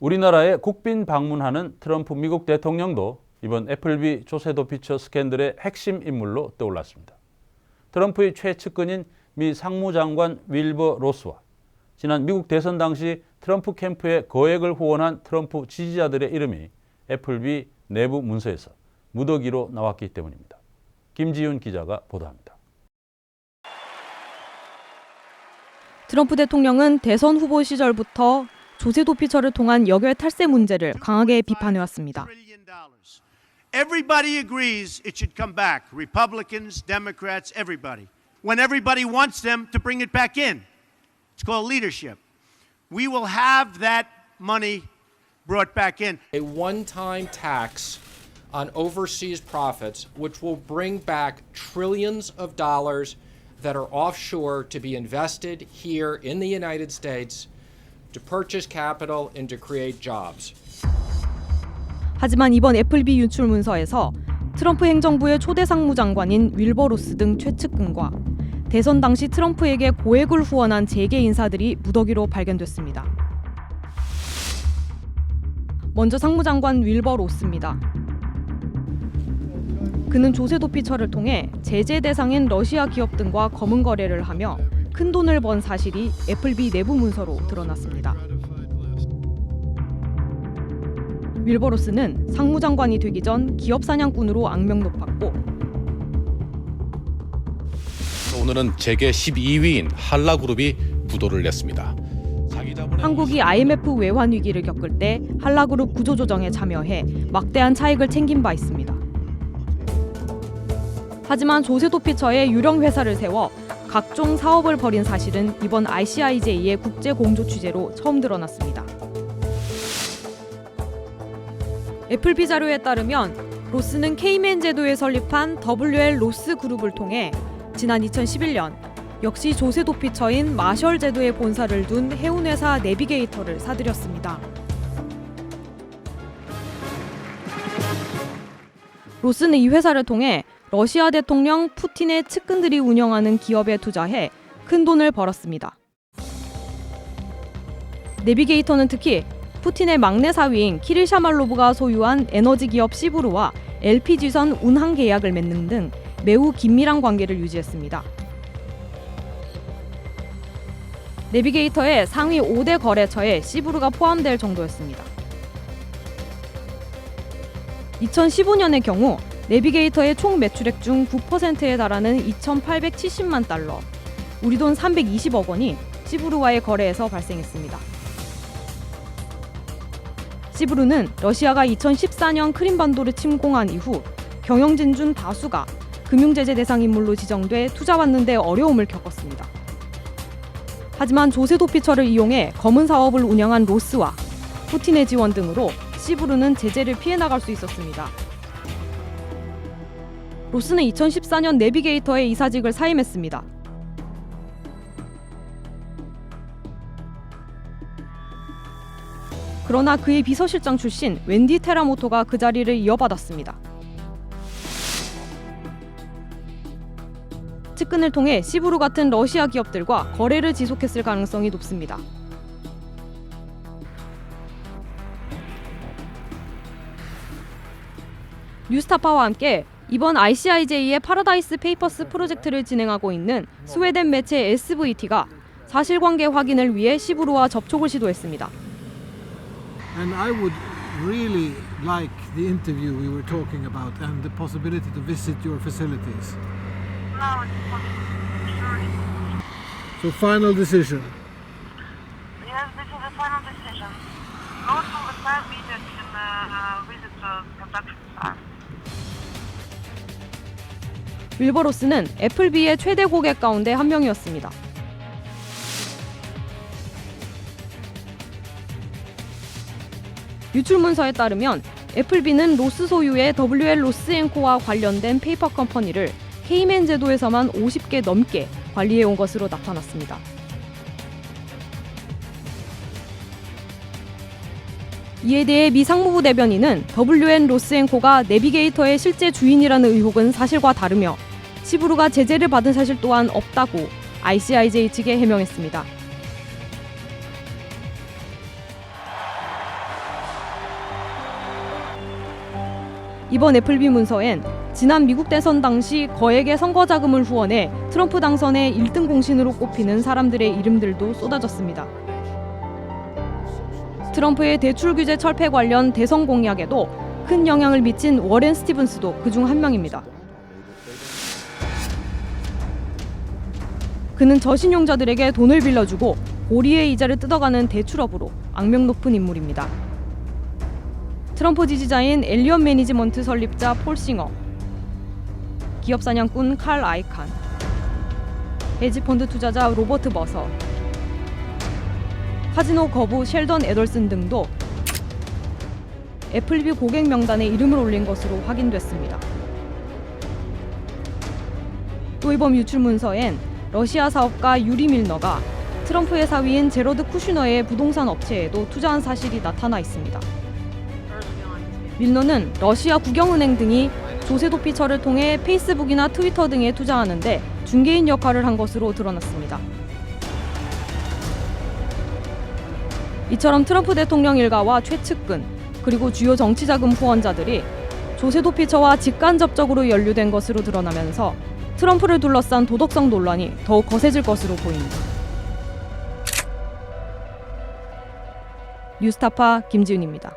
우리나라에 국빈 방문하는 트럼프 미국 대통령도 이번 애플비 조세도 피처 스캔들의 핵심 인물로 떠올랐습니다. 트럼프의 최측근인 미 상무장관 윌버 로스와 지난 미국 대선 당시 트럼프 캠프에 거액을 후원한 트럼프 지지자들의 이름이 애플비 내부 문서에서 무더기로 나왔기 때문입니다. 김지윤 기자가 보도합니다. 트럼프 대통령은 대선 후보 시절부터 조세도 피처를 통한 역외 탈세 문제를 강하게 비판해왔습니다. Everybody agrees it should come back. Republicans, Democrats, everybody. When everybody wants them to bring it back in. It's called leadership. We will have that money brought back in. A one-time tax on overseas profits, which will bring back trillions of dollars that are offshore to be invested here in the United States to purchase capital and to create jobs. 하지만 이번 애플비 유출 문서에서 트럼프 행정부의 초대 상무장관인 윌버 로스 등 최측근과 대선 당시 트럼프에게 고액을 후원한 재계 인사들이 무더기로 발견됐습니다. 먼저 상무장관 윌버 로스입니다. 그는 조세도 피처를 통해 제재 대상인 러시아 기업 등과 검은 거래를 하며 큰 돈을 번 사실이 애플비 내부 문서로 드러났습니다. 윌버 로스는 상무장관이 되기 전 기업 사냥꾼으로 악명 높았고 오늘은 재계 12위인 한라그룹이 부도를 냈습니다. 한국이 IMF 외환 위기를 겪을 때 한라그룹 구조조정에 참여해 막대한 차익을 챙긴 바 있습니다. 하지만 조세도 피처에 유령 회사를 세워 각종 사업을 벌인 사실은 이번 ICIJ의 국제 공조 취재로 처음 드러났습니다. 애플비 자료에 따르면 로스는 케이맨 제도에 설립한 WL 로스 그룹을 통해 지난 2011년 역시 조세도 피처인 마셜 제도에 본사를 둔 해운회사 내비게이터를 사들였습니다. 로스는 이 회사를 통해 러시아 대통령 푸틴의 측근들이 운영하는 기업에 투자해 큰 돈을 벌었습니다. 내비게이터는 특히 푸틴의 막내 사위인 키릴 샤말로브가 소유한 에너지 기업 시부르와 LPG선 운항 계약을 맺는 등 매우 긴밀한 관계를 유지했습니다. 내비게이터의 상위 5대 거래처에 시부르가 포함될 정도였습니다. 2015년의 경우 내비게이터의 총 매출액 중 9%에 달하는 2,870만 달러, 우리 돈 320억 원이 시부르와의 거래에서 발생했습니다. 시부르는 러시아가 2014년 크림반도를 침공한 이후 경영진 중 다수가 금융제재 대상 인물로 지정돼 투자받는 데 어려움을 겪었습니다. 하지만 조세도 피처를 이용해 검은 사업을 운영한 로스와 푸틴의 지원 등으로 시부르는 제재를 피해 나갈 수 있었습니다. 로스는 2014년 내비게이터의 이사직을 사임했습니다. 그러나 그의 비서실장 출신 웬디 테라모토가 그 자리를 이어받았습니다. 측근을 통해 시부르 같은 러시아 기업들과 거래를 지속했을 가능성이 높습니다. 뉴스타파와 함께 이번 ICIJ의 파라다이스 페이퍼스 프로젝트를 진행하고 있는 스웨덴 매체 SVT가 사실관계 확인을 위해 시부르와 접촉을 시도했습니다. And I would really like the interview we were talking about and the possibility to visit your facilities. No, it's possible. Sure. So final decision. Yes, this is the final decision. Most of the time visits can visit the production site. 윌버 로스는 애플비의 최대 고객 가운데 한 명이었습니다. 유출 문서에 따르면 애플비는 로스 소유의 WL 로스앤코와 관련된 페이퍼 컴퍼니를 케이맨 제도에서만 50개 넘게 관리해온 것으로 나타났습니다. 이에 대해 미 상무부 대변인은 WN 로스앤코가 내비게이터의 실제 주인이라는 의혹은 사실과 다르며 시부르가 제재를 받은 사실 또한 없다고 ICIJ 측에 해명했습니다. 이번 애플비 문서엔 지난 미국 대선 당시 거액의 선거 자금을 후원해 트럼프 당선의 1등 공신으로 꼽히는 사람들의 이름들도 쏟아졌습니다. 트럼프의 대출 규제 철폐 관련 대선 공약에도 큰 영향을 미친 워렌 스티븐스도 그중 한 명입니다. 그는 저신용자들에게 돈을 빌려주고 고리의 이자를 뜯어가는 대출업으로 악명 높은 인물입니다. 트럼프 지지자인 엘리엇 매니지먼트 설립자 폴 싱어, 기업 사냥꾼 칼 아이칸, 헤지펀드 투자자 로버트 버서, 카지노 거부 셸던 애덜슨 등도 애플비 고객 명단에 이름을 올린 것으로 확인됐습니다. 또 이번 유출 문서엔 러시아 사업가 유리 밀너가 트럼프의 사위인 제러드 쿠슈너의 부동산 업체에도 투자한 사실이 나타나 있습니다. 밀너는 러시아 국영은행 등이 조세도피처를 통해 페이스북이나 트위터 등에 투자하는데 중개인 역할을 한 것으로 드러났습니다. 이처럼 트럼프 대통령 일가와 최측근, 그리고 주요 정치자금 후원자들이 조세도피처와 직간접적으로 연루된 것으로 드러나면서 트럼프를 둘러싼 도덕성 논란이 더욱 거세질 것으로 보입니다. 뉴스타파 김지윤입니다.